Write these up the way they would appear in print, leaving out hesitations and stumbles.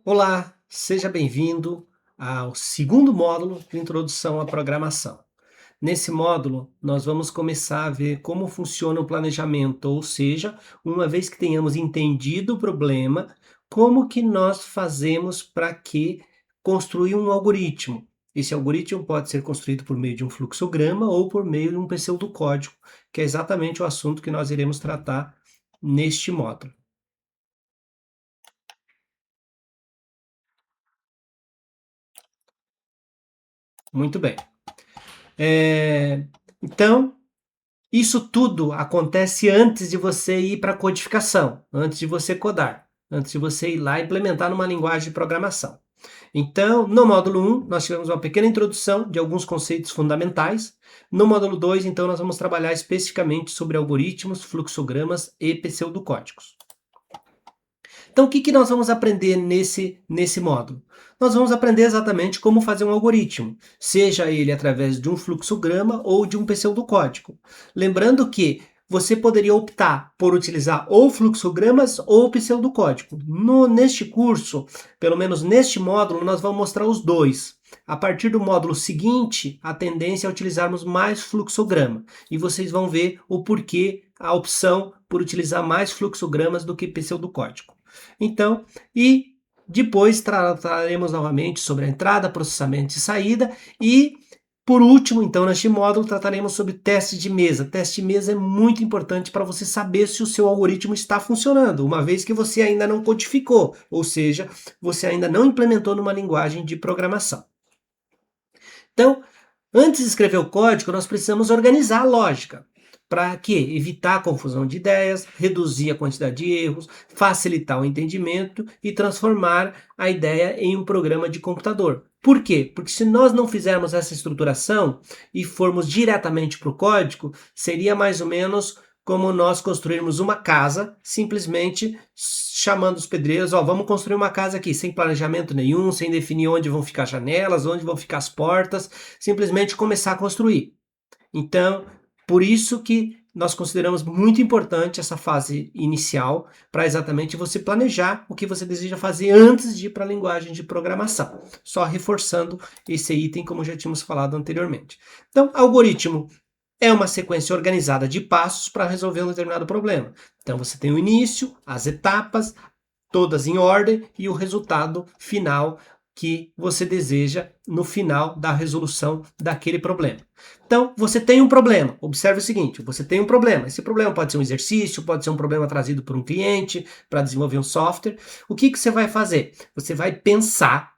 Olá, seja bem-vindo ao segundo módulo de Introdução à Programação. Nesse módulo, nós vamos começar a ver como funciona o planejamento, ou seja, uma vez que tenhamos entendido o problema, como que nós fazemos para que construir um algoritmo. Esse algoritmo pode ser construído por meio de um fluxograma ou por meio de um pseudocódigo, que é exatamente o assunto que nós iremos tratar neste módulo. Muito bem. Então, isso tudo acontece antes de você ir para a codificação, antes de você codar, antes de você ir lá implementar numa linguagem de programação. Então, no módulo 1, nós tivemos uma pequena introdução de alguns conceitos fundamentais. No módulo 2, então, nós vamos trabalhar especificamente sobre algoritmos, fluxogramas e pseudocódigos. Então, o que nós vamos aprender nesse módulo? Nós vamos aprender exatamente como fazer um algoritmo, seja ele através de um fluxograma ou de um pseudocódigo. Lembrando que você poderia optar por utilizar ou fluxogramas ou pseudocódigo. Neste curso, pelo menos neste módulo, nós vamos mostrar os dois. A partir do módulo seguinte, a tendência é utilizarmos mais fluxograma. E vocês vão ver o porquê a opção por utilizar mais fluxogramas do que pseudocódigo. Então, e depois trataremos novamente sobre a entrada, processamento e saída e por último, então, neste módulo, trataremos sobre teste de mesa. Teste de mesa é muito importante para você saber se o seu algoritmo está funcionando, uma vez que você ainda não codificou, ou seja, você ainda não implementou numa linguagem de programação. Então, antes de escrever o código, nós precisamos organizar a lógica. Para quê? Evitar a confusão de ideias, reduzir a quantidade de erros, facilitar o entendimento e transformar a ideia em um programa de computador. Por quê? Porque se nós não fizermos essa estruturação e formos diretamente para o código, seria mais ou menos como nós construirmos uma casa, simplesmente chamando os pedreiros, ó, vamos construir uma casa aqui, sem planejamento nenhum, sem definir onde vão ficar as janelas, onde vão ficar as portas, simplesmente começar a construir. Então, por isso que nós consideramos muito importante essa fase inicial para exatamente você planejar o que você deseja fazer antes de ir para a linguagem de programação. Só reforçando esse item como já tínhamos falado anteriormente. Então, algoritmo é uma sequência organizada de passos para resolver um determinado problema. Então você tem o início, as etapas, todas em ordem e o resultado final que você deseja no final da resolução daquele problema. Então, você tem um problema. Observe o seguinte, você tem um problema. Esse problema pode ser um exercício, pode ser um problema trazido por um cliente para desenvolver um software. O que você vai fazer? Você vai pensar,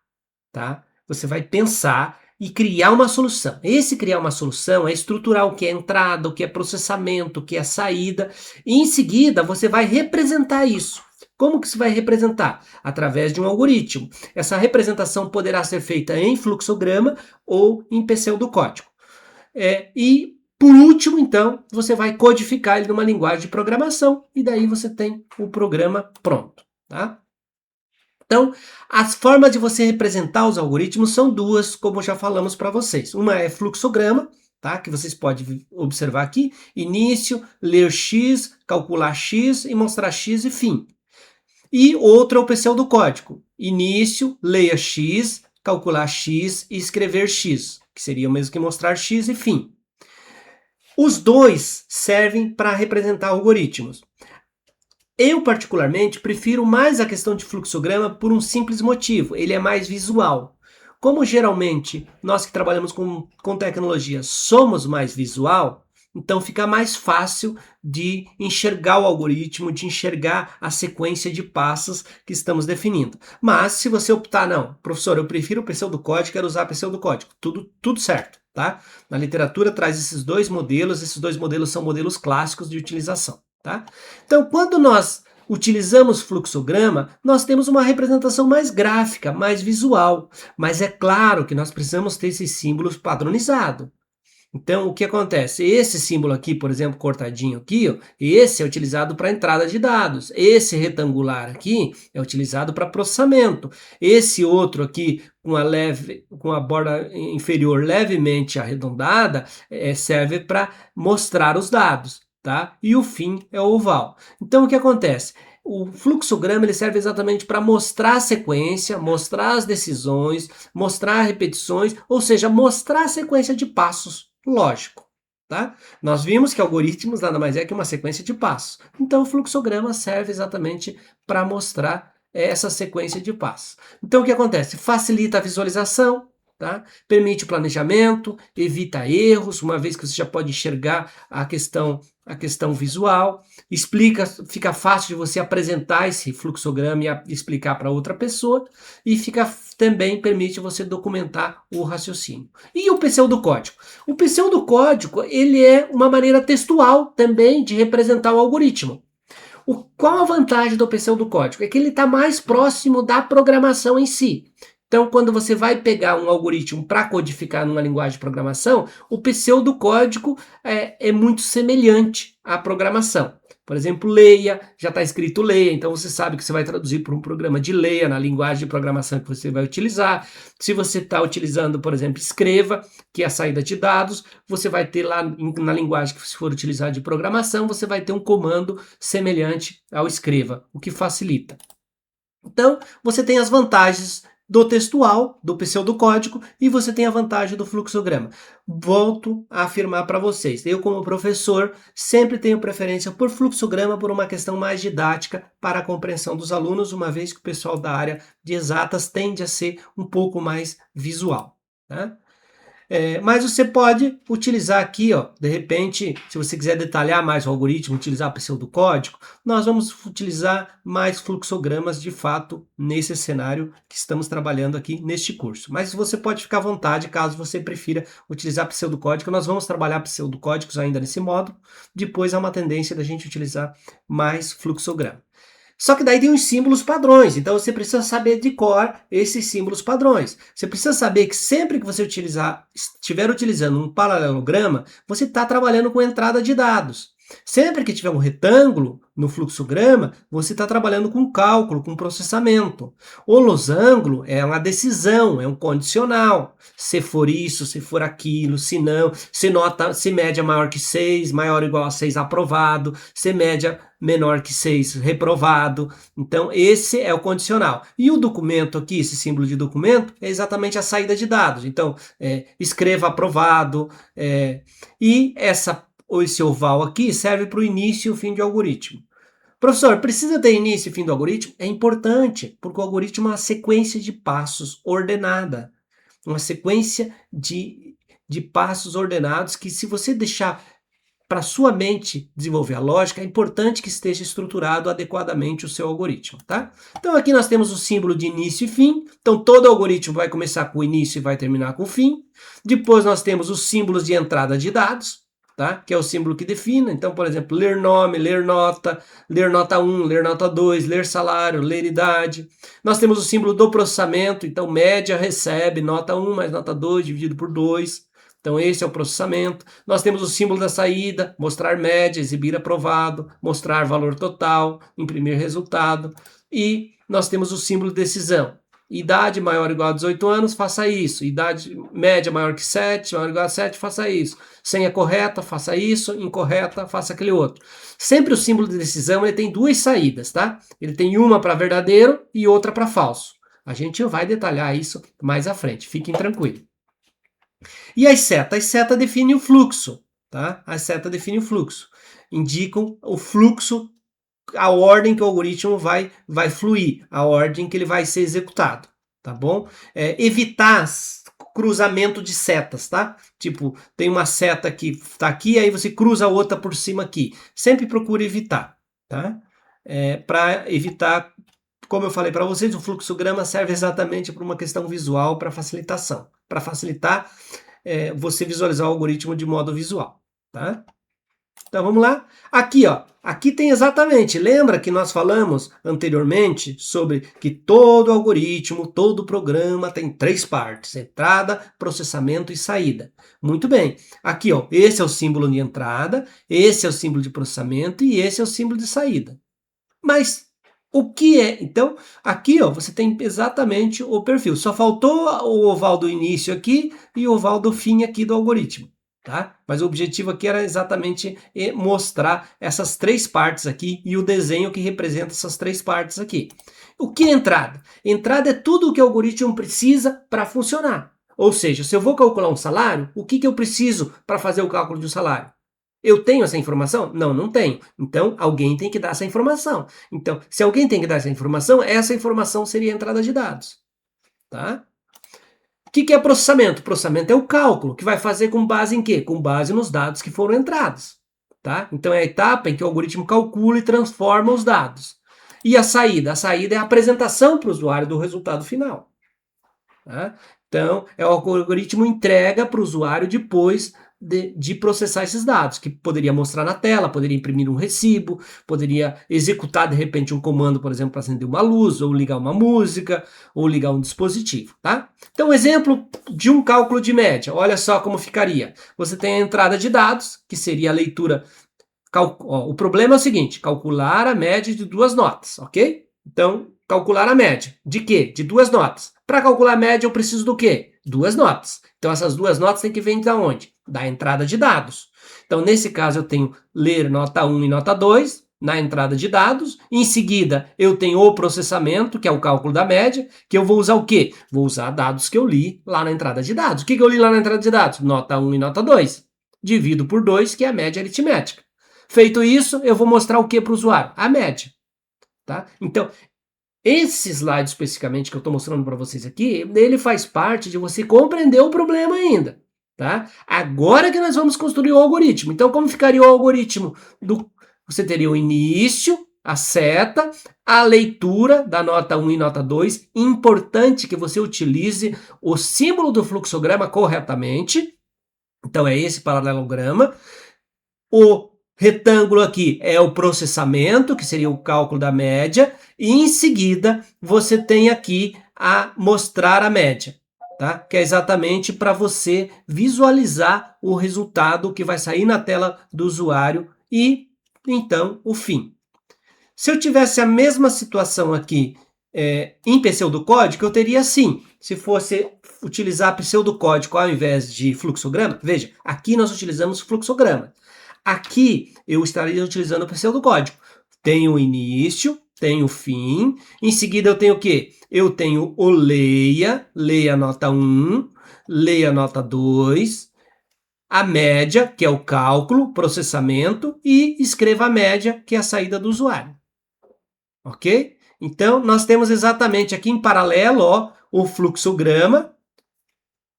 tá? Você vai pensar e criar uma solução. Esse criar uma solução é estruturar o que é entrada, o que é processamento, o que é saída. E em seguida, você vai representar isso. Como que se vai representar? Através de um algoritmo. Essa representação poderá ser feita em fluxograma ou em pseudocódigo. E, por último, então, você vai codificar ele numa linguagem de programação e daí você tem o programa pronto. Tá? Então, as formas de você representar os algoritmos são duas, como já falamos para vocês. Uma é fluxograma, tá? Que vocês podem observar aqui. Início, ler x, calcular x e mostrar x e fim. E outro é o pseudocódigo. Início, leia x, calcular x e escrever x, que seria o mesmo que mostrar x e fim. Os dois servem para representar algoritmos. Eu, particularmente, prefiro mais a questão de fluxograma por um simples motivo, ele é mais visual. Como geralmente nós que trabalhamos com tecnologia somos mais visual, então fica mais fácil de enxergar o algoritmo, de enxergar a sequência de passos que estamos definindo. Mas se você optar, não, professor, eu prefiro o pseudocódigo, quero usar pseudocódigo, tudo certo, tá? Na literatura traz esses dois modelos são modelos clássicos de utilização. Tá? Então, quando nós utilizamos fluxograma, nós temos uma representação mais gráfica, mais visual, mas é claro que nós precisamos ter esses símbolos padronizados. Então, o que acontece? Esse símbolo aqui, por exemplo, cortadinho aqui, ó, esse é utilizado para entrada de dados. Esse retangular aqui é utilizado para processamento. Esse outro aqui, com a borda inferior levemente arredondada, serve para mostrar os dados. Tá? E o fim é o oval. Então, o que acontece? o fluxograma ele serve exatamente para mostrar a sequência, mostrar as decisões, mostrar repetições, ou seja, mostrar a sequência de passos, lógico. Tá? Nós vimos que algoritmos nada mais é que uma sequência de passos. Então o fluxograma serve exatamente para mostrar essa sequência de passos. Então o que acontece? Facilita a visualização, tá? Permite o planejamento, evita erros, uma vez que você já pode enxergar a questão visual, explica, fica fácil de você apresentar esse fluxograma e explicar para outra pessoa, e também permite você documentar o raciocínio. E o pseudocódigo? O pseudocódigo ele é uma maneira textual também de representar o algoritmo. Qual a vantagem do pseudocódigo? É que ele está mais próximo da programação em si. Então, quando você vai pegar um algoritmo para codificar numa linguagem de programação, o pseudocódigo é muito semelhante à programação. Por exemplo, leia, já está escrito leia, então você sabe que você vai traduzir para um programa de leia na linguagem de programação que você vai utilizar. Se você está utilizando, por exemplo, escreva, que é a saída de dados, você vai ter lá na linguagem que se for utilizar de programação, você vai ter um comando semelhante ao escreva, o que facilita. Então, você tem as vantagens do textual, do pseudocódigo, e você tem a vantagem do fluxograma. Volto a afirmar para vocês, eu como professor sempre tenho preferência por fluxograma por uma questão mais didática para a compreensão dos alunos, uma vez que o pessoal da área de exatas tende a ser um pouco mais visual, tá? Mas você pode utilizar aqui, ó, de repente, se você quiser detalhar mais o algoritmo, utilizar pseudocódigo, nós vamos utilizar mais fluxogramas de fato nesse cenário que estamos trabalhando aqui neste curso. Mas você pode ficar à vontade caso você prefira utilizar pseudocódigo. Nós vamos trabalhar pseudocódigos ainda nesse módulo. Depois há uma tendência da gente utilizar mais fluxograma. Só que daí tem os símbolos padrões, então você precisa saber de cor esses símbolos padrões. Você precisa saber que sempre que você estiver utilizando um paralelograma, você está trabalhando com entrada de dados. Sempre que tiver um retângulo no fluxograma, você está trabalhando com cálculo, com processamento. O losango é uma decisão, é um condicional. Se for isso, se for aquilo, se não, se média maior que 6, maior ou igual a 6, aprovado, se média menor que 6, reprovado. Então, esse é o condicional. E o documento aqui, esse símbolo de documento, é exatamente a saída de dados. Então, escreva aprovado, e esse oval aqui serve para o início e o fim de algoritmo. Professor, precisa ter início e fim do algoritmo? É importante, porque o algoritmo é uma sequência de passos ordenada. Uma sequência de passos ordenados que, se você deixar para sua mente desenvolver a lógica, é importante que esteja estruturado adequadamente o seu algoritmo, tá? Então aqui nós temos o símbolo de início e fim. Então todo algoritmo vai começar com o início e vai terminar com o fim. Depois nós temos os símbolos de entrada de dados, tá? Que é o símbolo que define. Então, por exemplo, ler nome, ler nota 1, ler nota 2, ler salário, ler idade. Nós temos o símbolo do processamento, então média recebe nota 1 mais nota 2 dividido por 2. Então esse é o processamento. Nós temos o símbolo da saída, mostrar média, exibir aprovado, mostrar valor total, imprimir resultado. E nós temos o símbolo de decisão. Idade maior ou igual a 18 anos, faça isso. Idade média maior que 7, maior ou igual a 7, faça isso. Senha correta, faça isso. Incorreta, faça aquele outro. Sempre o símbolo de decisão ele tem duas saídas, tá? Ele tem uma para verdadeiro e outra para falso. A gente vai detalhar isso mais à frente, fiquem tranquilos. E as setas? As setas definem o fluxo, tá? As setas definem o fluxo. Indicam o fluxo, a ordem que o algoritmo vai fluir, a ordem que ele vai ser executado, tá bom? Evitar cruzamento de setas, tá? Tipo, tem uma seta que tá aqui, aí você cruza a outra por cima aqui. Sempre procure evitar, tá? Para evitar, como eu falei para vocês, o fluxograma serve exatamente para uma questão visual, para facilitação, para facilitar você visualizar o algoritmo de modo visual, tá? Então vamos lá. Aqui, ó, aqui tem exatamente, lembra que nós falamos anteriormente sobre que todo algoritmo, todo programa tem 3 partes: entrada, processamento e saída. Muito bem. Aqui, ó, esse é o símbolo de entrada, esse é o símbolo de processamento e esse é o símbolo de saída. Mas o que é? Então, aqui, ó, você tem exatamente o perfil. Só faltou o oval do início aqui e o oval do fim aqui do algoritmo. tá? Mas o objetivo aqui era exatamente mostrar essas três partes aqui e o desenho que representa essas três partes aqui. O que é entrada? Entrada é tudo o que o algoritmo precisa para funcionar. Ou seja, se eu vou calcular um salário, o que eu preciso para fazer o cálculo de um salário? Eu tenho essa informação? Não, não tenho. Então, alguém tem que dar essa informação. Então, se alguém tem que dar essa informação seria a entrada de dados. Tá? O que é processamento? Processamento é o cálculo, que vai fazer com base em quê? Com base nos dados que foram entrados. Tá? Então, é a etapa em que o algoritmo calcula e transforma os dados. E a saída? A saída é a apresentação para o usuário do resultado final. Tá? Então, é o algoritmo entrega para o usuário depois de processar esses dados, que poderia mostrar na tela, poderia imprimir um recibo, poderia executar de repente um comando, por exemplo, para acender uma luz, ou ligar uma música, ou ligar um dispositivo, tá? Então, exemplo de um cálculo de média, olha só como ficaria. Você tem a entrada de dados, que seria a leitura. O problema é o seguinte: calcular a média de duas notas, ok? Então, calcular a média. De quê? De duas notas. Para calcular a média, eu preciso do quê? Duas notas. Então, essas duas notas têm que vir de onde? Da entrada de dados. Então, nesse caso, eu tenho ler nota 1 e nota 2 na entrada de dados. Em seguida, eu tenho o processamento, que é o cálculo da média, que eu vou usar o quê? Vou usar dados que eu li lá na entrada de dados. O que eu li lá na entrada de dados? Nota 1 e nota 2. Divido por 2, que é a média aritmética. Feito isso, eu vou mostrar o que para o usuário? A média. Tá? Então, esse slide especificamente que eu estou mostrando para vocês aqui, ele faz parte de você compreender o problema ainda. Tá? Agora que nós vamos construir o algoritmo. Então, como ficaria o algoritmo? Você teria o início, a seta, a leitura da nota 1 e nota 2. Importante que você utilize o símbolo do fluxograma corretamente. Então, é esse paralelograma. O retângulo aqui é o processamento, que seria o cálculo da média, e em seguida você tem aqui a mostrar a média, tá? Que é exatamente para você visualizar o resultado que vai sair na tela do usuário e então o fim. Se eu tivesse a mesma situação aqui em pseudocódigo, eu teria sim. Se fosse utilizar pseudocódigo ao invés de fluxograma, veja, aqui nós utilizamos fluxograma. Aqui eu estaria utilizando o pseudocódigo. Tenho o início, tenho o fim. Em seguida eu tenho o quê? Eu tenho o leia nota 1, leia nota 2, a média, que é o cálculo, processamento, e escreva a média, que é a saída do usuário. Ok? Então, nós temos exatamente aqui em paralelo o fluxograma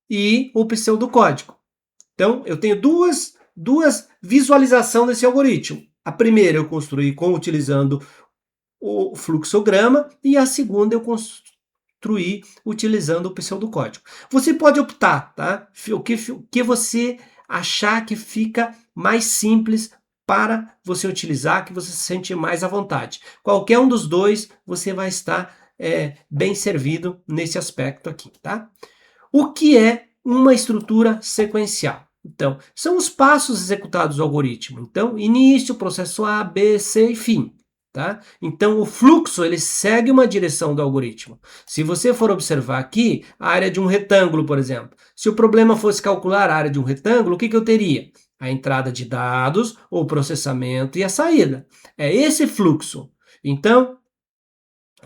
e o pseudocódigo. Então, eu tenho duas visualizações desse algoritmo. A primeira eu construí utilizando o fluxograma e a segunda eu construí utilizando o pseudocódigo. Você pode optar, tá? O que você achar que fica mais simples para você utilizar, que você se sente mais à vontade. Qualquer um dos dois, você vai estar bem servido nesse aspecto aqui, tá? O que é uma estrutura sequencial? Então, são os passos executados do algoritmo. Então, início, processo A, B, C e fim. Tá? Então, o fluxo ele segue uma direção do algoritmo. Se você for observar aqui, a área de um retângulo, por exemplo. Se o problema fosse calcular a área de um retângulo, o que eu teria? A entrada de dados, o processamento e a saída. É esse fluxo. Então,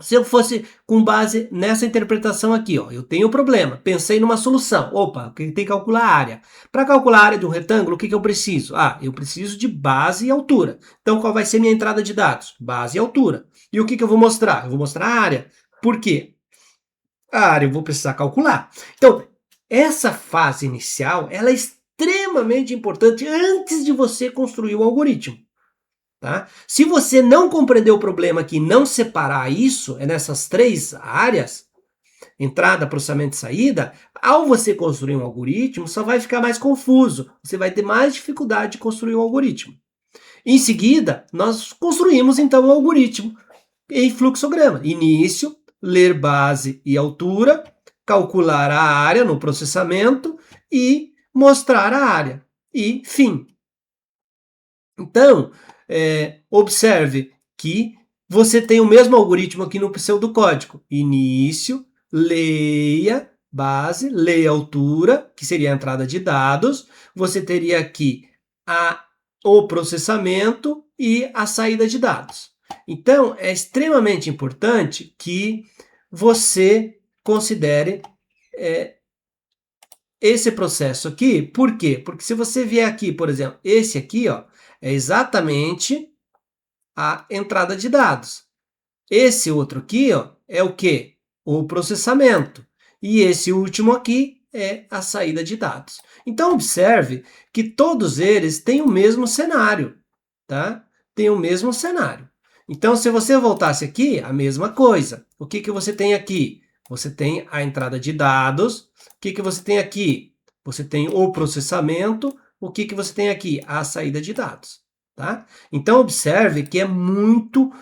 se eu fosse com base nessa interpretação aqui, eu tenho um problema, pensei numa solução. Opa, tem que calcular a área. Para calcular a área de um retângulo, o que eu preciso? Eu preciso de base e altura. Então, qual vai ser minha entrada de dados? Base e altura. E o que eu vou mostrar? Eu vou mostrar a área. Por quê? A área eu vou precisar calcular. Então, essa fase inicial, ela é extremamente importante antes de você construir o algoritmo. Tá? Se você não compreender o problema aqui, não separar isso nessas três áreas, entrada, processamento e saída, ao você construir um algoritmo, só vai ficar mais confuso. Você vai ter mais dificuldade de construir um algoritmo. Em seguida, nós construímos então o algoritmo em fluxograma. Início, ler base e altura, calcular a área no processamento e mostrar a área. E fim. Então, observe que você tem o mesmo algoritmo aqui no pseudocódigo. Início, leia, base, lei altura, que seria a entrada de dados. Você teria aqui o processamento e a saída de dados. Então, é extremamente importante que você considere esse processo aqui. Por quê? Porque se você vier aqui, por exemplo, esse aqui, ó, é exatamente a entrada de dados. Esse outro aqui, ó, é o quê? O processamento. E esse último aqui é a saída de dados. Então, observe que todos eles têm o mesmo cenário, tá? Tem o mesmo cenário. Então, se você voltasse aqui, a mesma coisa. O que que você tem aqui? Você tem a entrada de dados. O que que você tem aqui? Você tem o processamento. O que que você tem aqui? A saída de dados, tá? Então, observe que é muito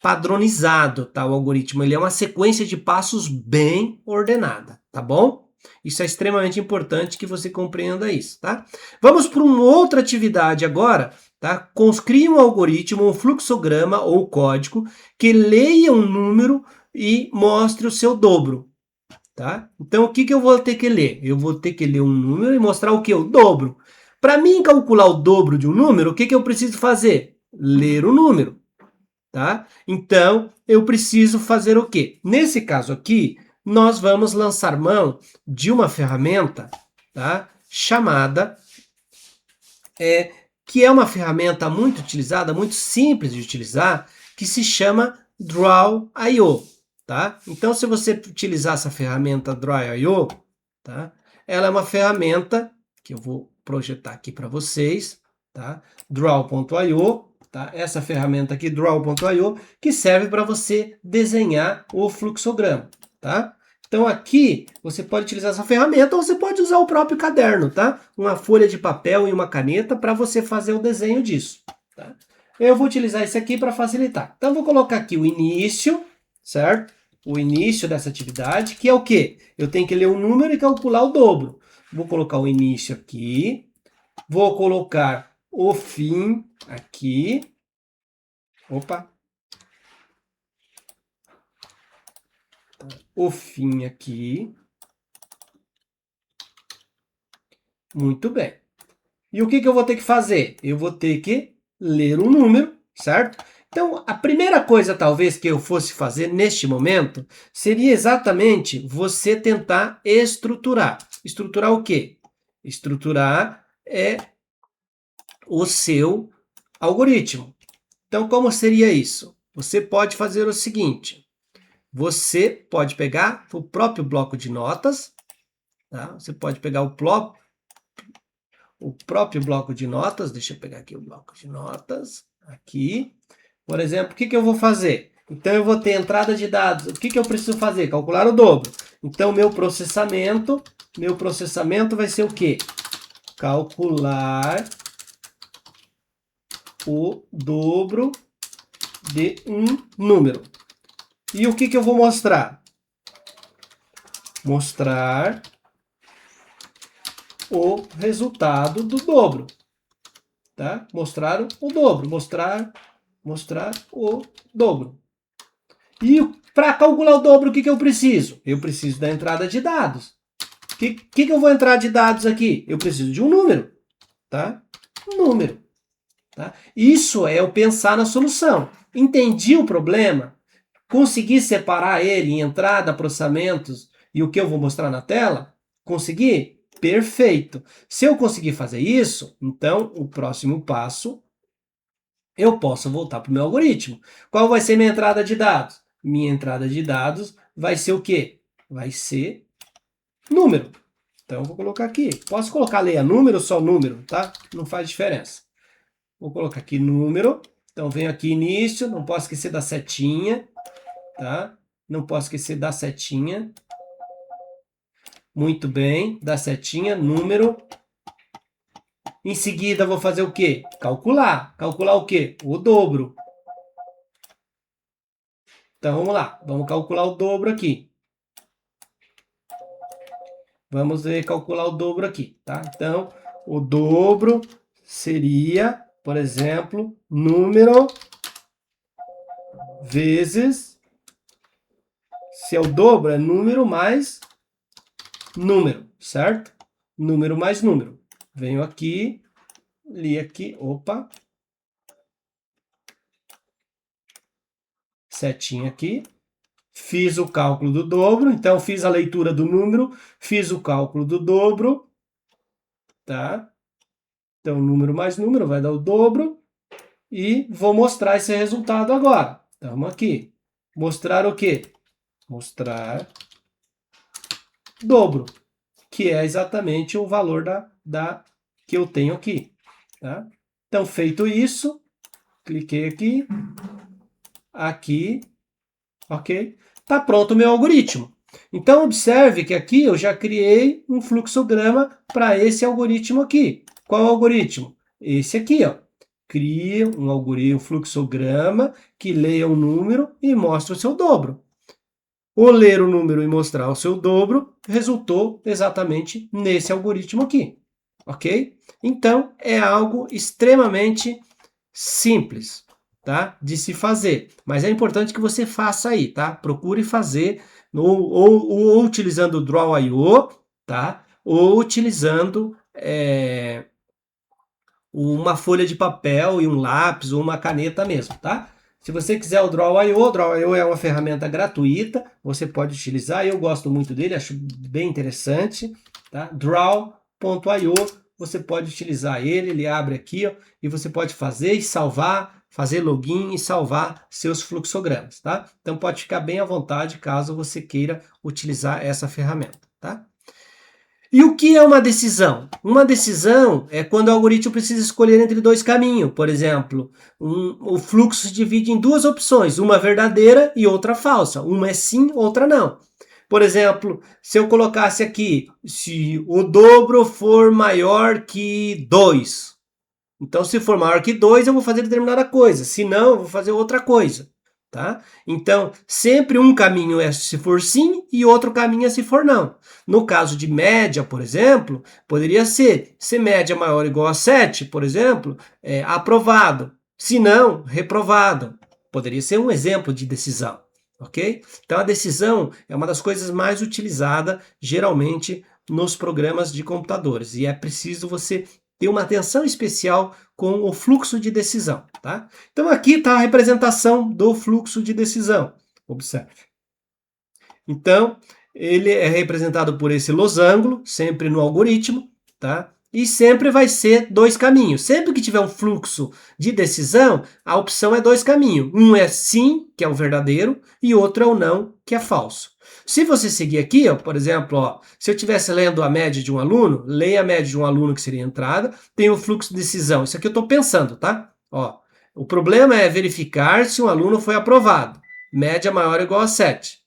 padronizado, tá? O algoritmo, ele é uma sequência de passos bem ordenada, tá bom? Isso é extremamente importante que você compreenda isso, tá? Vamos para uma outra atividade agora, tá? Crie um algoritmo, um fluxograma ou código que leia um número e mostre o seu dobro, tá? Então, o que que eu vou ter que ler? Eu vou ter que ler um número e mostrar o que? O dobro. Para mim calcular o dobro de um número, o que que eu preciso fazer? Ler o número, tá? Então, eu preciso fazer o quê? Nesse caso aqui, nós vamos lançar mão de uma ferramenta, tá? Chamada, que é uma ferramenta muito utilizada, muito simples de utilizar, que se chama Draw.io, tá? Então, se você utilizar essa ferramenta Draw.io, tá? Ela é uma ferramenta que eu vou projetar aqui para vocês, tá? Draw.io, tá? Essa ferramenta aqui, Draw.io, que serve para você desenhar o fluxograma, tá? Então aqui você pode utilizar essa ferramenta ou você pode usar o próprio caderno, tá? Uma folha de papel e uma caneta para você fazer o desenho disso, tá? Eu vou utilizar esse aqui para facilitar. Então vou colocar aqui o início, certo? O início dessa atividade, que é o quê? Eu tenho que ler o número e calcular o dobro. Vou colocar o início aqui, vou colocar o fim aqui. Opa! O fim aqui. Muito bem. E o que que eu vou ter que fazer? Eu vou ter que ler um número, certo? Então, a primeira coisa, talvez, que eu fosse fazer neste momento, seria exatamente você tentar estruturar. Estruturar o quê? Estruturar o seu algoritmo. Então, como seria isso? Você pode fazer o seguinte, você pode pegar o próprio bloco de notas, tá? Você pode pegar o próprio bloco de notas, deixa eu pegar aqui o bloco de notas, aqui. Por exemplo, o que que eu vou fazer? Então, eu vou ter entrada de dados. O que que eu preciso fazer? Calcular o dobro. Então, meu processamento vai ser o quê? Calcular o dobro de um número. E o que que eu vou mostrar? Mostrar o resultado do dobro, tá? Mostrar o dobro, mostrar o dobro. E para calcular o dobro, o que que eu preciso? Eu preciso da entrada de dados. O que eu vou entrar de dados aqui? Eu preciso de um número, tá? Um número, tá? Isso é eu pensar na solução. Entendi o problema? Consegui separar ele em entrada, processamentos e o que eu vou mostrar na tela? Consegui? Perfeito. Se eu conseguir fazer isso, então o próximo passo, eu posso voltar para o meu algoritmo. Qual vai ser minha entrada de dados? Minha entrada de dados vai ser o quê? Vai ser número. Então, eu vou colocar aqui. Posso colocar leia número ou só número, tá? Não faz diferença. Vou colocar aqui número. Então, venho aqui início, não posso esquecer da setinha, tá? Não posso esquecer da setinha. Muito bem, da setinha, número. Em seguida, vou fazer o quê? Calcular. Calcular o quê? O dobro. Então, vamos lá. Vamos calcular o dobro aqui. Vamos ver calcular o dobro aqui, tá? Então, o dobro seria, por exemplo, número vezes Se é o dobro, é número mais número, certo? Número mais número. Venho aqui, li aqui, opa. Setinha aqui. Fiz o cálculo do dobro, então fiz a leitura do número, fiz o cálculo do dobro, tá? Então, número mais número vai dar o dobro. E vou mostrar esse resultado agora. Estamos aqui. Mostrar o quê? Mostrar dobro, que é exatamente o valor que eu tenho aqui. Tá? Então, feito isso, cliquei aqui, aqui, ok? Está pronto o meu algoritmo. Então, observe que aqui eu já criei um fluxograma para esse algoritmo aqui. Qual algoritmo? Esse aqui, ó. Cria um algoritmo, um fluxograma que leia o número e mostra o seu dobro. O ler o número e mostrar o seu dobro resultou exatamente nesse algoritmo aqui, ok? Então, é algo extremamente simples, tá? De se fazer, mas é importante que você faça aí, tá? Procure fazer ou utilizando o Draw.io, tá? Ou utilizando uma folha de papel e um lápis ou uma caneta mesmo, tá? Se você quiser o Draw.io é uma ferramenta gratuita, você pode utilizar, eu gosto muito dele, acho bem interessante, tá? Draw.io, você pode utilizar ele abre aqui, ó, e você pode fazer e salvar, fazer login e salvar seus fluxogramas, tá? Então pode ficar bem à vontade caso você queira utilizar essa ferramenta, tá? E o que é uma decisão? Uma decisão é quando o algoritmo precisa escolher entre dois caminhos. Por exemplo, o fluxo se divide em duas opções, uma verdadeira e outra falsa. Uma é sim, outra não. Por exemplo, se eu colocasse aqui, se o dobro for maior que 2. Então, se for maior que 2, eu vou fazer determinada coisa. Se não, eu vou fazer outra coisa. Tá? Então, sempre um caminho é se for sim e outro caminho é se for não. No caso de média, por exemplo, poderia ser, se média maior ou igual a 7, por exemplo, aprovado. Se não, reprovado. Poderia ser um exemplo de decisão, ok? Então, a decisão é uma das coisas mais utilizadas, geralmente, nos programas de computadores. E é preciso você ter uma atenção especial com o fluxo de decisão, tá? Então aqui está a representação do fluxo de decisão. Observe. Então, ele é representado por esse losango, sempre no algoritmo, tá? E sempre vai ser dois caminhos. Sempre que tiver um fluxo de decisão, a opção é dois caminhos. Um é sim, que é o verdadeiro, e outro é o não, que é falso. Se você seguir aqui, ó, por exemplo, ó, se eu estivesse lendo a média de um aluno, leia a média de um aluno que seria a entrada, tem o fluxo de decisão. Isso aqui eu estou pensando, tá? Ó, o problema é verificar se um aluno foi aprovado. Média maior ou igual a 7.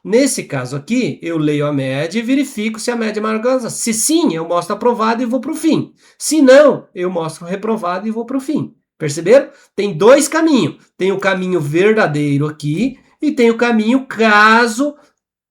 Nesse caso aqui, eu leio a média e verifico se a média é maior ou igual a 7. Se sim, eu mostro aprovado e vou para o fim. Se não, eu mostro reprovado e vou para o fim. Perceberam? Tem dois caminhos. Tem o caminho verdadeiro aqui e tem o caminho caso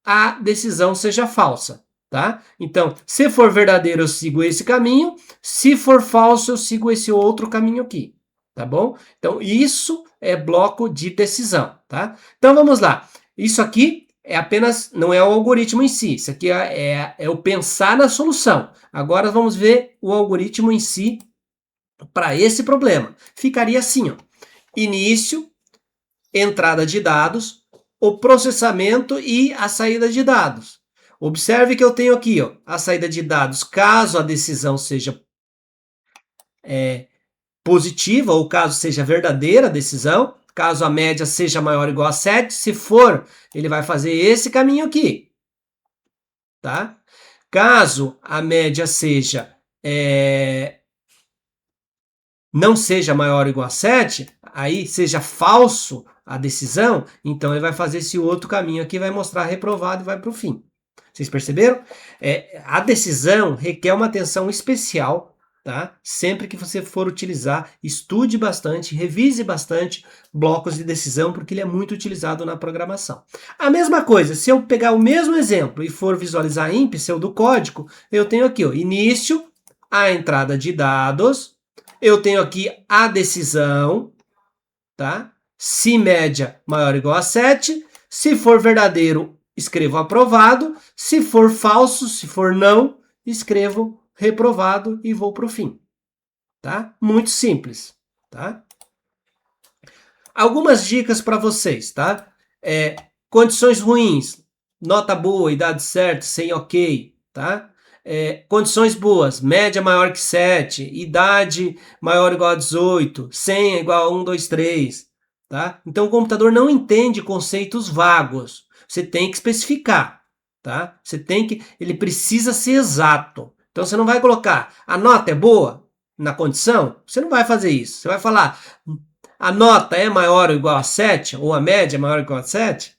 a decisão seja falsa, tá? Então, se for verdadeiro, eu sigo esse caminho. Se for falso, eu sigo esse outro caminho aqui, tá bom? Então, isso é bloco de decisão, tá? Então, vamos lá. Isso aqui é apenas, não é o algoritmo em si. Isso aqui é o pensar na solução. Agora, vamos ver o algoritmo em si para esse problema. Ficaria assim, ó. Início, entrada de dados, o processamento e a saída de dados. Observe que eu tenho aqui, ó, a saída de dados, caso a decisão seja positiva ou caso seja verdadeira a decisão, caso a média seja maior ou igual a 7, se for, ele vai fazer esse caminho aqui, tá? Caso a média seja não seja maior ou igual a 7, aí seja falso a decisão, então ele vai fazer esse outro caminho aqui, vai mostrar reprovado e vai para o fim. Vocês perceberam? A decisão requer uma atenção especial, tá? Sempre que você for utilizar, estude bastante, revise bastante blocos de decisão, porque ele é muito utilizado na programação. A mesma coisa, se eu pegar o mesmo exemplo e for visualizar em pseudocódigo, eu tenho aqui, ó, início, a entrada de dados, eu tenho aqui a decisão, tá? Se média maior ou igual a 7, se for verdadeiro, escrevo aprovado. Se for falso, se for não, escrevo reprovado e vou para o fim. Tá? Muito simples. Tá? Algumas dicas para vocês, tá? Condições ruins, nota boa, idade certa, sem ok, tá? Condições boas, média maior que 7, idade maior ou igual a 18, 100 é igual a 1, 2, 3, tá? Então o computador não entende conceitos vagos, você tem que especificar, tá? Ele precisa ser exato. Então você não vai colocar, a nota é boa na condição, você não vai fazer isso, você vai falar, a nota é maior ou igual a 7, ou a média é maior ou igual a 7,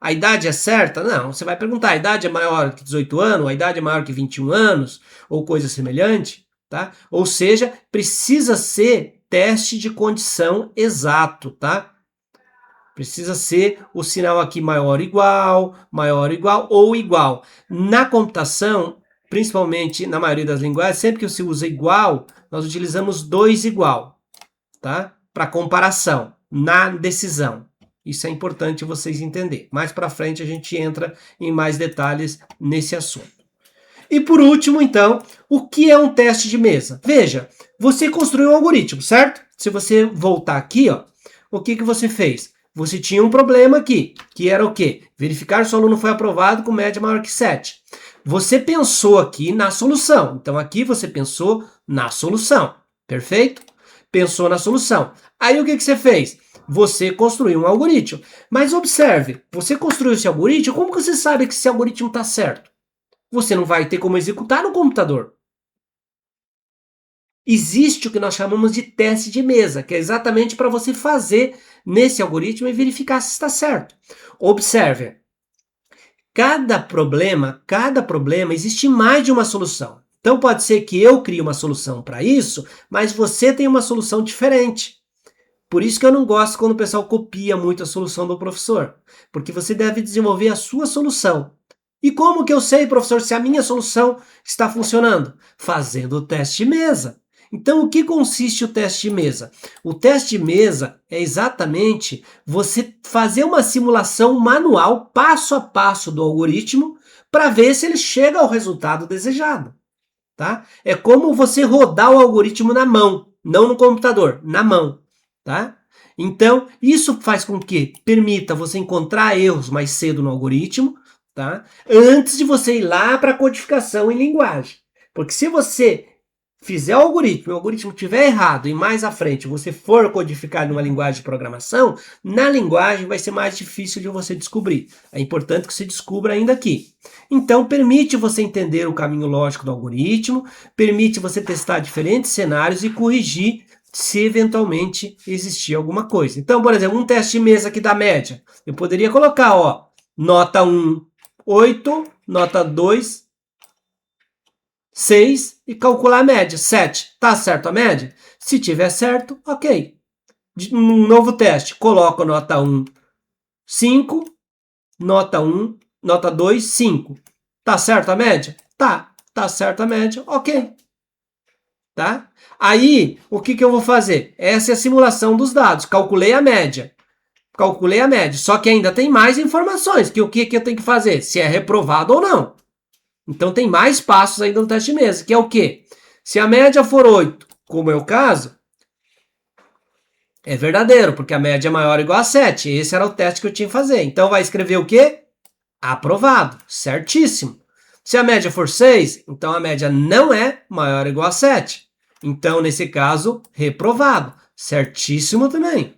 a idade é certa? Não, você vai perguntar, a idade é maior que 18 anos, a idade é maior que 21 anos, ou coisa semelhante, tá? Ou seja, precisa ser teste de condição exato, tá? Precisa ser o sinal aqui maior ou igual. Na computação, principalmente na maioria das linguagens, sempre que se usa igual, nós utilizamos 2 igual, tá? Para comparação, na decisão. Isso é importante vocês entenderem. Mais para frente a gente entra em mais detalhes nesse assunto. E por último, então, o que é um teste de mesa? Veja, você construiu um algoritmo, certo? Se você voltar aqui, ó, o que você fez? Você tinha um problema aqui, que era o quê? Verificar se o aluno foi aprovado com média maior que 7. Você pensou aqui na solução. Então aqui você pensou na solução, perfeito? Pensou na solução. Aí o que você fez? Você construiu um algoritmo. Mas observe, você construiu esse algoritmo, como que você sabe que esse algoritmo está certo? Você não vai ter como executar no computador. Existe o que nós chamamos de teste de mesa, que é exatamente para você fazer nesse algoritmo e verificar se está certo. Observe, cada problema, existe mais de uma solução. Então pode ser que eu crie uma solução para isso, mas você tem uma solução diferente. Por isso que eu não gosto quando o pessoal copia muito a solução do professor, porque você deve desenvolver a sua solução. E como que eu sei, professor, se a minha solução está funcionando? Fazendo o teste de mesa. Então, o que consiste o teste de mesa? O teste de mesa é exatamente você fazer uma simulação manual, passo a passo do algoritmo, para ver se ele chega ao resultado desejado. Tá? É como você rodar o algoritmo na mão, não no computador, na mão. Tá? Então, isso faz com que permita você encontrar erros mais cedo no algoritmo, tá? Antes de você ir lá para a codificação em linguagem. Porque se você fizer o algoritmo estiver errado e mais à frente você for codificar numa linguagem de programação, na linguagem vai ser mais difícil de você descobrir. É importante que você descubra ainda aqui. Então, permite você entender o caminho lógico do algoritmo, permite você testar diferentes cenários e corrigir se eventualmente existir alguma coisa. Então, por exemplo, um teste de mesa aqui da média. Eu poderia colocar, ó, nota 1, 8, nota 2, 6 e calcular a média. 7. Tá certo a média? Se tiver certo, ok. Um novo teste. Coloco nota 1, 5, nota 1, nota 2, 5. Tá certo a média? Tá. Tá certo a média, ok. Tá? Aí, o que eu vou fazer? Essa é a simulação dos dados. Calculei a média. Calculei a média. Só que ainda tem mais informações. Que o que eu tenho que fazer? Se é reprovado ou não. Então tem mais passos ainda no teste de mesa, que é o quê? Se a média for 8, como é o caso, é verdadeiro, porque a média é maior ou igual a 7. Esse era o teste que eu tinha que fazer. Então vai escrever o quê? Aprovado. Certíssimo. Se a média for 6, então a média não é maior ou igual a 7. Então, nesse caso, reprovado. Certíssimo também.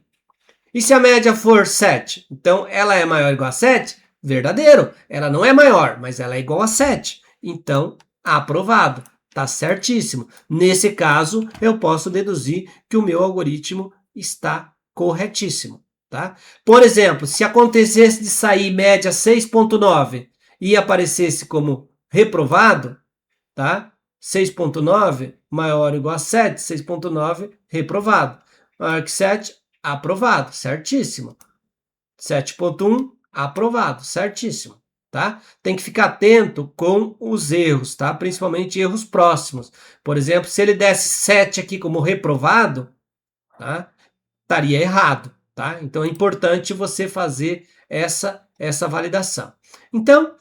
E se a média for 7, então ela é maior ou igual a 7? Verdadeiro. Ela não é maior, mas ela é igual a 7. Então, aprovado. Tá certíssimo. Nesse caso, eu posso deduzir que o meu algoritmo está corretíssimo. Tá? Por exemplo, se acontecesse de sair média 6,9 e aparecesse como reprovado, tá? 6,9 maior ou igual a 7, 6,9 reprovado. Maior que 7, aprovado, certíssimo. 7,1, aprovado, certíssimo. Tá? Tem que ficar atento com os erros, tá? Principalmente erros próximos. Por exemplo, se ele desse 7 aqui como reprovado, tá? Estaria errado. Tá? Então é importante você fazer essa essa validação. Então,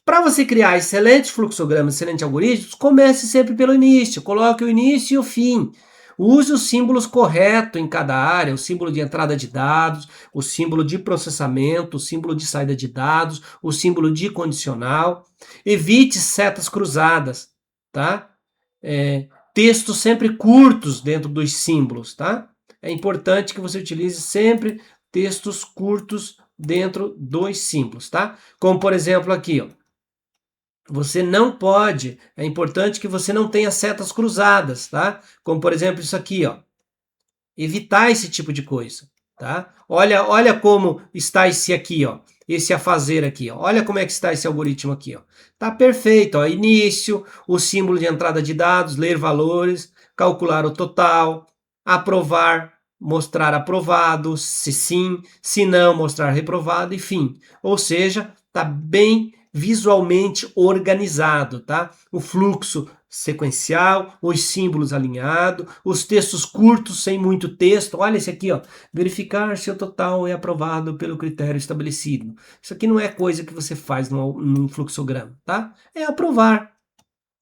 para você criar excelentes fluxogramas, excelentes algoritmos, comece sempre pelo início, coloque o início e o fim. Use os símbolos corretos em cada área, o símbolo de entrada de dados, o símbolo de processamento, o símbolo de saída de dados, o símbolo de condicional. Evite setas cruzadas, tá? Textos sempre curtos dentro dos símbolos, tá? É importante que você utilize sempre textos curtos dentro dos símbolos, tá? Como, por exemplo, aqui, ó. Você não pode, é importante que você não tenha setas cruzadas, tá? Como, por exemplo, isso aqui, ó. Evitar esse tipo de coisa, tá? Olha como está esse aqui, ó. Esse a fazer aqui, ó. Olha como é que está esse algoritmo aqui, ó. Tá perfeito, ó. Início, o símbolo de entrada de dados, ler valores, calcular o total, aprovar, mostrar aprovado, se sim, se não, mostrar reprovado, enfim. Ou seja, tá bem visualmente organizado, tá? O fluxo sequencial, os símbolos alinhados, os textos curtos sem muito texto. Olha esse aqui, ó. Verificar se o total é aprovado pelo critério estabelecido. Isso aqui não é coisa que você faz num fluxograma, tá? É aprovar,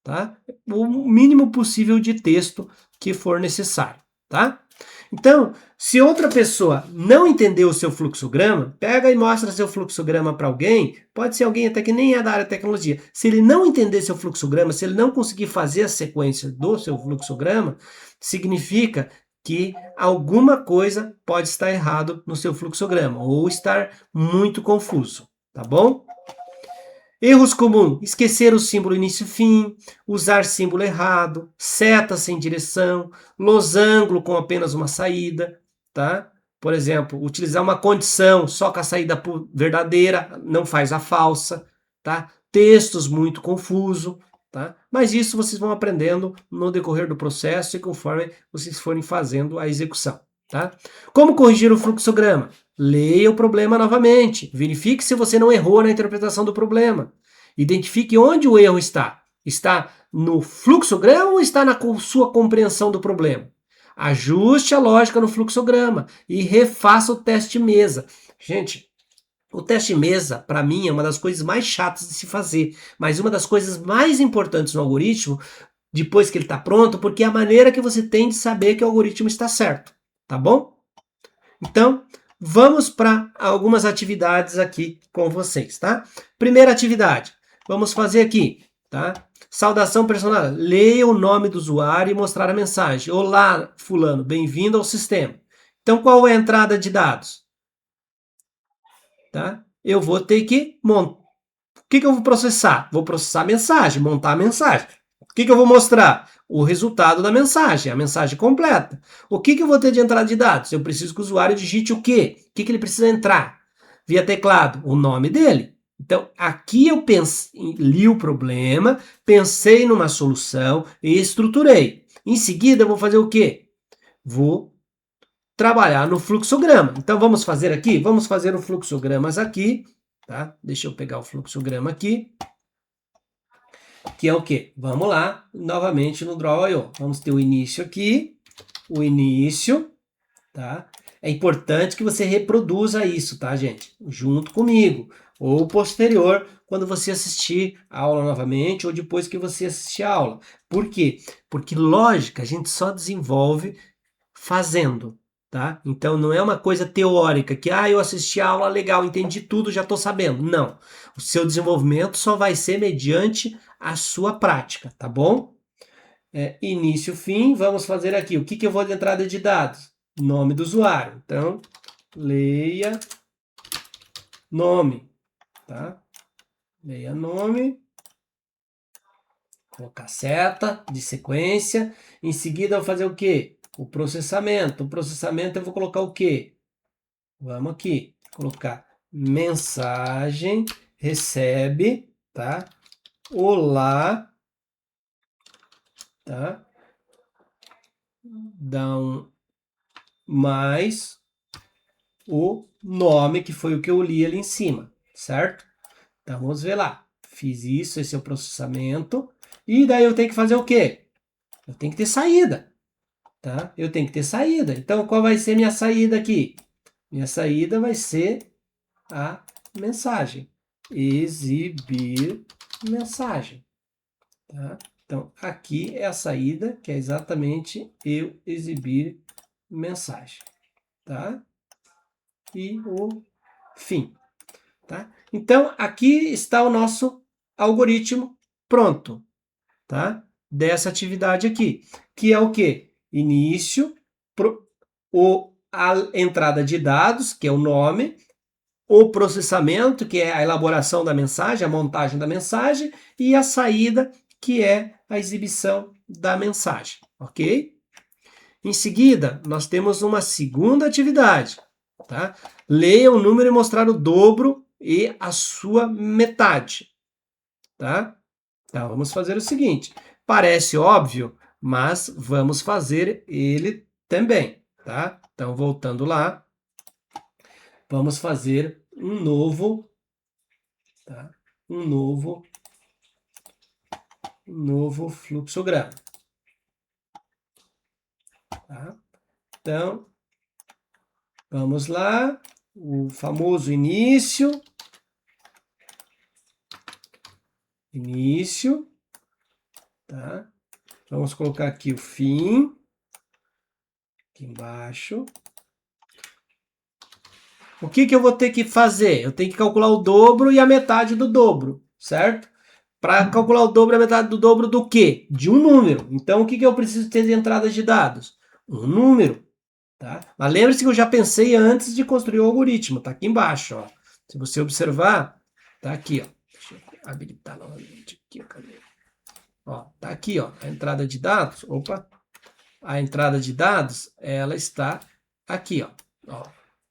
tá? O mínimo possível de texto que for necessário, tá? Então, se outra pessoa não entendeu o seu fluxograma, pega e mostra seu fluxograma para alguém, pode ser alguém até que nem é da área de tecnologia. Se ele não entender seu fluxograma, se ele não conseguir fazer a sequência do seu fluxograma, significa que alguma coisa pode estar errado no seu fluxograma ou estar muito confuso, tá bom? Erros comuns: esquecer o símbolo início-fim, usar símbolo errado, seta sem direção, losango com apenas uma saída, tá? Por exemplo, utilizar uma condição só com a saída verdadeira, não faz a falsa, tá? Textos muito confusos, tá? Mas isso vocês vão aprendendo no decorrer do processo e conforme vocês forem fazendo a execução, tá? Como corrigir o fluxograma? Leia o problema novamente. Verifique se você não errou na interpretação do problema. Identifique onde o erro está. Está no fluxograma ou está na sua compreensão do problema? Ajuste a lógica no fluxograma e refaça o teste mesa. Gente, o teste mesa, para mim, é uma das coisas mais chatas de se fazer, mas uma das coisas mais importantes no algoritmo, depois que ele está pronto, porque é a maneira que você tem de saber que o algoritmo está certo, tá bom? Então, vamos para algumas atividades aqui com vocês, tá? Primeira atividade, vamos fazer aqui, tá? Saudação personal. Leia o nome do usuário e mostrar a mensagem. Olá, fulano, bem-vindo ao sistema. Então, qual é a entrada de dados? Tá? Eu vou ter que montar. O que eu vou processar? Vou processar a mensagem, montar a mensagem. O que eu vou mostrar? O resultado da mensagem, a mensagem completa. O que eu vou ter de entrada de dados? Eu preciso que o usuário digite o quê? O que ele precisa entrar? Via teclado, o nome dele. Então, aqui eu li o problema, pensei numa solução e estruturei. Em seguida, eu vou fazer o quê? Vou trabalhar no fluxograma. Então, vamos fazer aqui? Vamos fazer o fluxogramas aqui, tá? Deixa eu pegar o fluxograma aqui. Que é o quê? Vamos lá, novamente no Draw.io. Vamos ter o início aqui, o início, tá? É importante que você reproduza isso, tá, gente? Junto comigo, ou posterior, quando você assistir a aula novamente, ou depois que você assistir a aula. Por quê? Porque lógica a gente só desenvolve fazendo, tá? Então não é uma coisa teórica que, eu assisti a aula legal, entendi tudo, já estou sabendo. Não. O seu desenvolvimento só vai ser mediante a sua prática, tá bom? Início, fim, vamos fazer aqui. O que eu vou de entrada de dados? Nome do usuário. Então, leia nome, tá? Leia nome. Colocar seta de sequência. Em seguida, eu vou fazer o quê? O processamento. O processamento eu vou colocar o quê? Vamos aqui, colocar mensagem, recebe, tá? Olá, tá? Dá mais o nome, que foi o que eu li ali em cima, certo? Então, vamos ver lá. Fiz isso, esse é o processamento. E daí eu tenho que fazer o quê? Eu tenho que ter saída, tá? Eu tenho que ter saída. Então, qual vai ser minha saída aqui? Minha saída vai ser a mensagem. Exibir mensagem. Tá? Então, aqui é a saída, que é exatamente eu exibir mensagem. Tá? E o fim. Tá? Então, aqui está o nosso algoritmo pronto. Tá? Dessa atividade aqui, que é o quê? Início, a entrada de dados, que é o nome, o processamento, que é a elaboração da mensagem, a montagem da mensagem, e a saída, que é a exibição da mensagem, ok? Em seguida, nós temos uma segunda atividade, tá? Leia o número e mostrar o dobro e a sua metade, tá? Então, vamos fazer o seguinte, parece óbvio, mas vamos fazer ele também, tá? Então, voltando lá, vamos fazer um novo, tá? Um novo fluxograma, tá? Então, vamos lá, o famoso início, tá? Vamos colocar aqui o fim, aqui embaixo. O que eu vou ter que fazer? Eu tenho que calcular o dobro e a metade do dobro, certo? Para calcular o dobro e a metade do dobro do quê? De um número. Então, o que eu preciso ter de entrada de dados? Um número. Tá? Mas lembre-se que eu já pensei antes de construir o algoritmo. Está aqui embaixo. Ó. Se você observar, está aqui. Ó. Deixa eu habilitar novamente aqui. Cadê? Ó, tá aqui, ó, a entrada de dados. Opa! A entrada de dados, ela está aqui, ó.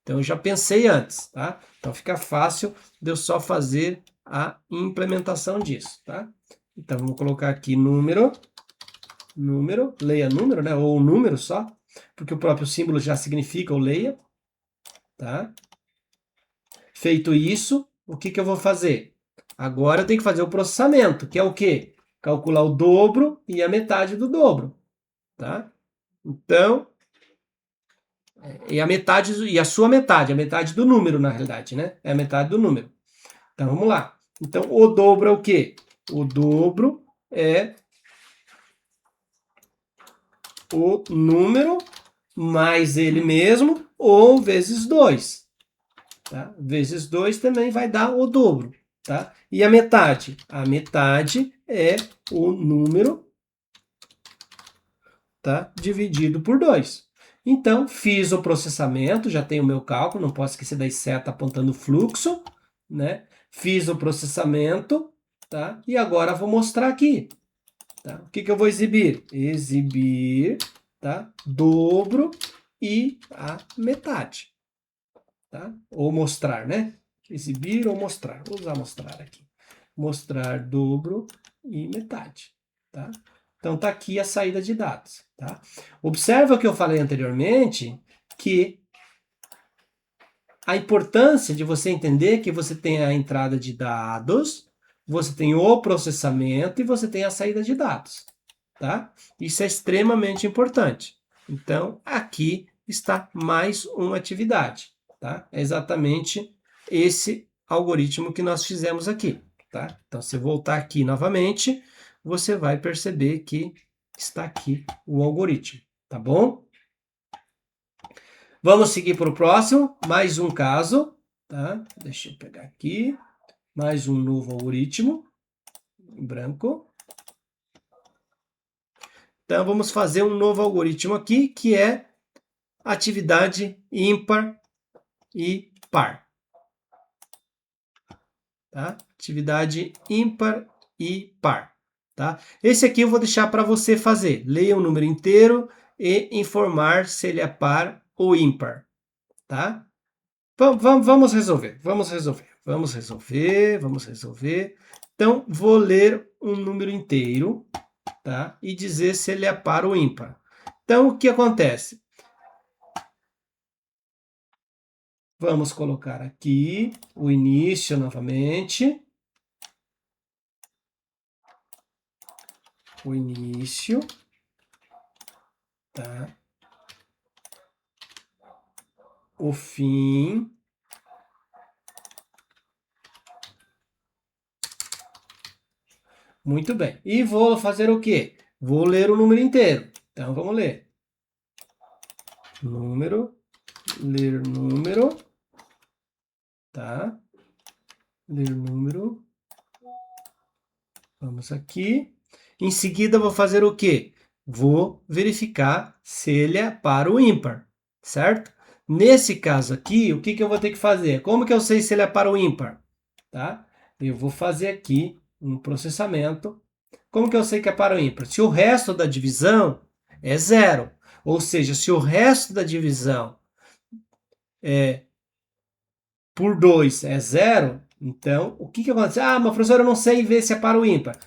Então, eu já pensei antes, tá? Então, fica fácil de eu só fazer a implementação disso, tá? Então, vamos colocar aqui número, leia número, né? Ou número só, porque o próprio símbolo já significa o leia, tá? Feito isso, o que eu vou fazer? Agora eu tenho que fazer o processamento, que é o quê? Calcular o dobro e a metade do dobro, tá? Então, e a metade, e a sua metade, a metade do número, na realidade, né? É a metade do número. Então, vamos lá. Então, o dobro é o quê? O dobro é o número mais ele mesmo, ou vezes 2. Tá? Vezes 2 também vai dar o dobro. Tá? E a metade? A metade é o número, tá? Dividido por 2. Então, fiz o processamento, já tenho o meu cálculo, não posso esquecer da seta apontando o fluxo, né? Fiz o processamento, tá? E agora vou mostrar aqui. Tá? O que eu vou exibir? Exibir, tá? Dobro e a metade. Tá? Ou mostrar, né? Exibir ou mostrar. Vou usar mostrar aqui. Mostrar dobro e metade. Tá? Então, tá aqui a saída de dados. Tá? Observa o que eu falei anteriormente, que a importância de você entender que você tem a entrada de dados, você tem o processamento e você tem a saída de dados. Tá? Isso é extremamente importante. Então, aqui está mais uma atividade. Tá? É exatamente esse algoritmo que nós fizemos aqui. Tá? Então, se voltar aqui novamente, você vai perceber que está aqui o algoritmo. Tá bom? Vamos seguir para o próximo. Mais um caso. Tá? Deixa eu pegar aqui. Mais um novo algoritmo. Em branco. Então, vamos fazer um novo algoritmo aqui, que é atividade ímpar e par. Tá? Atividade ímpar e par. Tá? Esse aqui eu vou deixar para você fazer. Leia o número inteiro e informar se ele é par ou ímpar. Tá? Vamos resolver. Então, vou ler um número inteiro, tá? E dizer se ele é par ou ímpar. Então, o que acontece? Vamos colocar aqui o início novamente. O início, tá? O fim. Muito bem. E vou fazer o quê? Vou ler o número inteiro. Então, vamos ler. Número, ler número, tá? Ler número. Vamos aqui. Em seguida, vou fazer o quê? Vou verificar se ele é par ou ímpar, certo? Nesse caso aqui, o que eu vou ter que fazer? Como que eu sei se ele é par ou ímpar? Tá? Eu vou fazer aqui um processamento. Como que eu sei que é par ou ímpar? Se o resto da divisão é zero, ou seja, se o resto da divisão por 2 é zero, então o que acontece? Ah, mas professor, eu não sei ver se é par ou ímpar.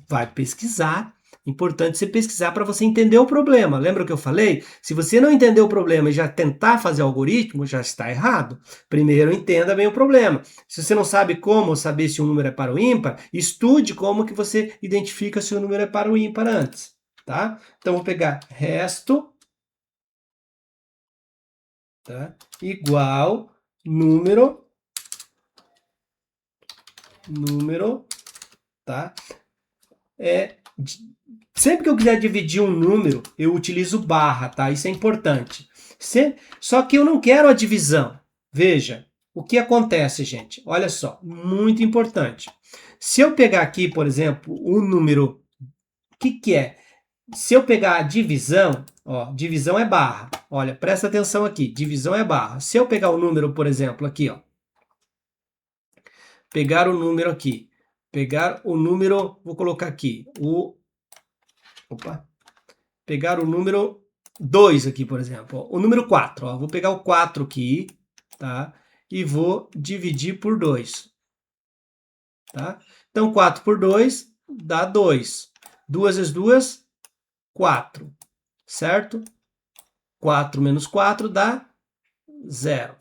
Vai pesquisar. Importante você pesquisar para você entender o problema. Lembra o que eu falei? Se você não entender o problema e já tentar fazer algoritmo, já está errado. Primeiro entenda bem o problema. Se você não sabe como saber se um número é par ou ímpar, estude como que você identifica se o número é par ou ímpar antes, tá? Então vou pegar resto, tá? Igual número, tá? Sempre que eu quiser dividir um número, eu utilizo barra, tá? Isso é importante. Só que eu não quero a divisão. Veja, o que acontece, gente? Olha só, muito importante. Se eu pegar aqui, por exemplo, o número, o que é? Se eu pegar a divisão, ó, divisão é barra. Olha, presta atenção aqui, divisão é barra. Se eu pegar o número, por exemplo, aqui, ó, pegar o número aqui, pegar o número, vou colocar aqui, opa, pegar o número 2 aqui, por exemplo. O número 4, ó, vou pegar o 4 aqui, tá? E vou dividir por 2, tá? Então, 4 por 2 dá 2. 2 vezes 2, 4, certo? 4 menos 4 dá 0.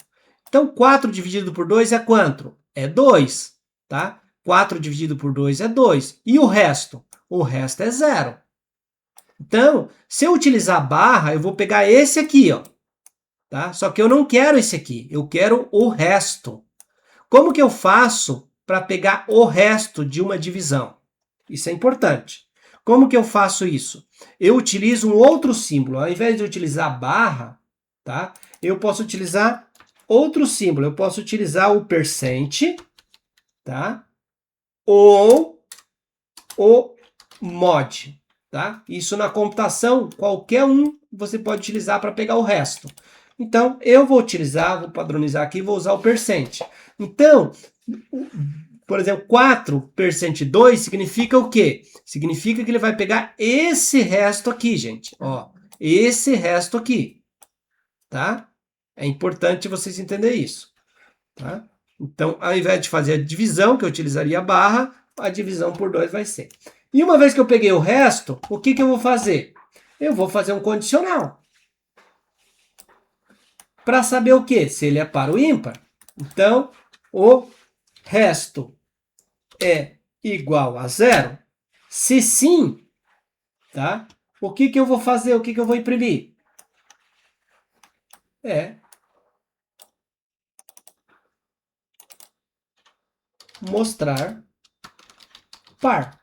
Então, 4 dividido por 2 é quanto? É 2, tá? 4 dividido por 2 é 2. E o resto? O resto é 0. Então, se eu utilizar barra, eu vou pegar esse aqui, ó, tá? Só que eu não quero esse aqui, eu quero o resto. Como que eu faço para pegar o resto de uma divisão? Isso é importante. Como que eu faço isso? Eu utilizo um outro símbolo. Ao invés de utilizar barra, tá? Eu posso utilizar outro símbolo. Eu posso utilizar o percent, tá? Ou o mod, tá? Isso na computação, qualquer um você pode utilizar para pegar o resto. Então, eu vou utilizar, vou padronizar aqui, vou usar o percent. Então, por exemplo, 4% 2 significa o quê? Significa que ele vai pegar esse resto aqui, gente. Ó, esse resto aqui, tá? É importante vocês entenderem isso, tá? Então, ao invés de fazer a divisão, que eu utilizaria a barra, a divisão por 2 vai ser. E uma vez que eu peguei o resto, o que eu vou fazer? Eu vou fazer um condicional. Para saber o quê? Se ele é par ou ímpar. Então, o resto é igual a zero? Se sim, tá? O que eu vou fazer? O que eu vou imprimir? É mostrar par,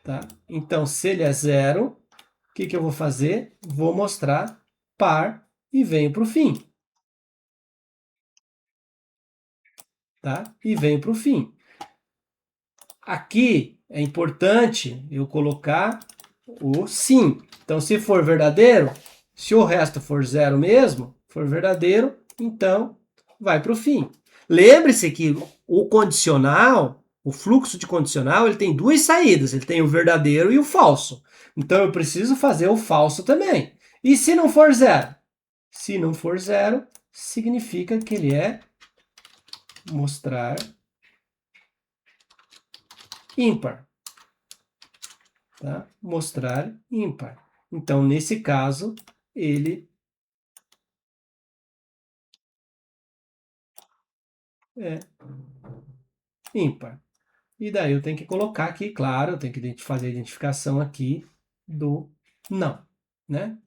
tá? Então, se ele é zero, o que eu vou fazer? Vou mostrar par e venho para o fim, tá? E venho para o fim. Aqui é importante eu colocar o sim. Então, se for verdadeiro, se o resto for zero mesmo, for verdadeiro, então vai para o fim. Lembre-se que o condicional, o fluxo de condicional, ele tem duas saídas. Ele tem o verdadeiro e o falso. Então, eu preciso fazer o falso também. E se não for zero? Se não for zero, significa que ele é mostrar ímpar. Tá? Mostrar ímpar. Então, nesse caso, ele é ímpar. E daí eu tenho que colocar aqui, claro, eu tenho que fazer a identificação aqui do não, né?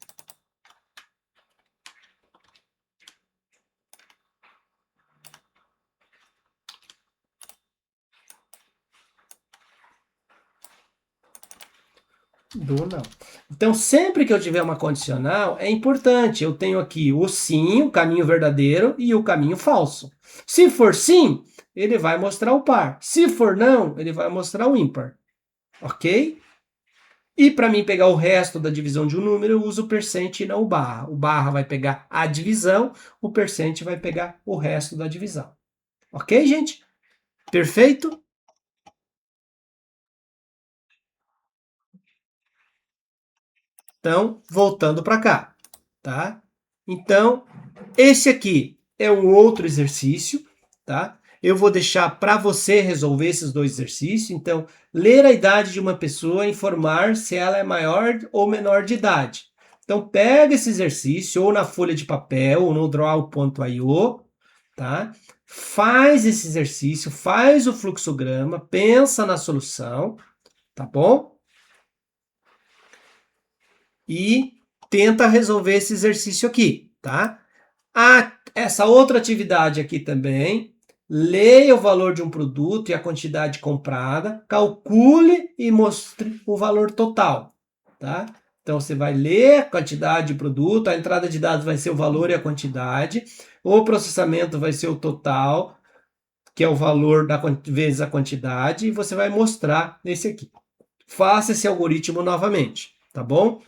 Do não. Então, sempre que eu tiver uma condicional, é importante. Eu tenho aqui o sim, o caminho verdadeiro e o caminho falso. Se for sim, ele vai mostrar o par. Se for não, ele vai mostrar o ímpar. Ok? E para mim pegar o resto da divisão de um número, eu uso o percent e não o barra. O barra vai pegar a divisão, o percent vai pegar o resto da divisão. Ok, gente? Perfeito? Então, voltando para cá, tá? Então, esse aqui é um outro exercício, tá? Eu vou deixar para você resolver esses dois exercícios. Então, ler a idade de uma pessoa e informar se ela é maior ou menor de idade. Então, pega esse exercício ou na folha de papel ou no draw.io, tá? Faz esse exercício, faz o fluxograma, pensa na solução, tá bom? E tenta resolver esse exercício aqui, tá? Essa outra atividade aqui também, leia o valor de um produto e a quantidade comprada, calcule e mostre o valor total, tá? Então você vai ler a quantidade de produto, a entrada de dados vai ser o valor e a quantidade, o processamento vai ser o total, que é o valor vezes a quantidade, e você vai mostrar esse aqui. Faça esse algoritmo novamente, tá bom?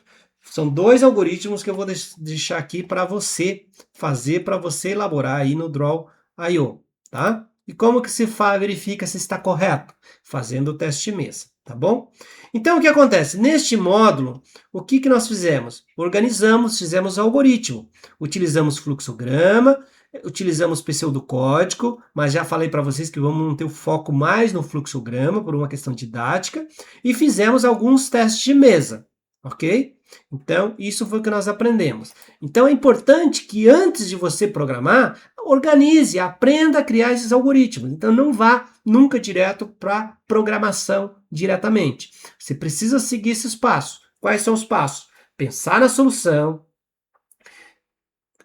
São dois algoritmos que eu vou deixar aqui para você fazer, para você elaborar aí no Draw.io, tá? E como que se verifica se está correto? Fazendo o teste de mesa, tá bom? Então, o que acontece? Neste módulo, o que nós fizemos? Organizamos, fizemos o algoritmo. Utilizamos fluxograma, utilizamos pseudocódigo, mas já falei para vocês que vamos manter o foco mais no fluxograma, por uma questão didática, e fizemos alguns testes de mesa, ok? Então, isso foi o que nós aprendemos. Então, é importante que antes de você programar, organize, aprenda a criar esses algoritmos. Então, não vá nunca direto para programação diretamente. Você precisa seguir esses passos. Quais são os passos? Pensar na solução,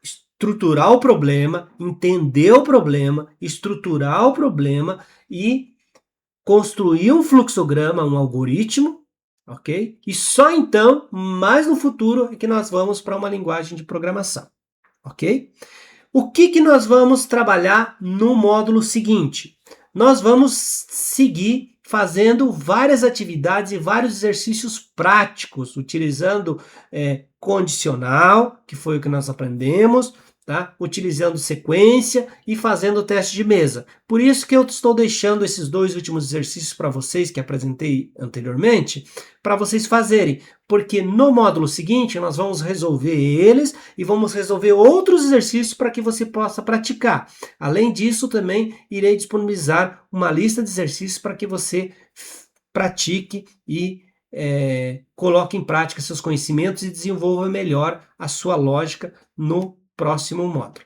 estruturar o problema, entender o problema, estruturar o problema e construir um fluxograma, um algoritmo, ok? E só então, mais no futuro, é que nós vamos para uma linguagem de programação, ok? O que nós vamos trabalhar no módulo seguinte? Nós vamos seguir fazendo várias atividades e vários exercícios práticos, utilizando condicional, que foi o que nós aprendemos, tá? Utilizando sequência e fazendo o teste de mesa. Por isso que eu estou deixando esses dois últimos exercícios para vocês, que apresentei anteriormente, para vocês fazerem, porque no módulo seguinte nós vamos resolver eles e vamos resolver outros exercícios para que você possa praticar. Além disso, também irei disponibilizar uma lista de exercícios para que você pratique e coloque em prática seus conhecimentos e desenvolva melhor a sua lógica no próximo módulo.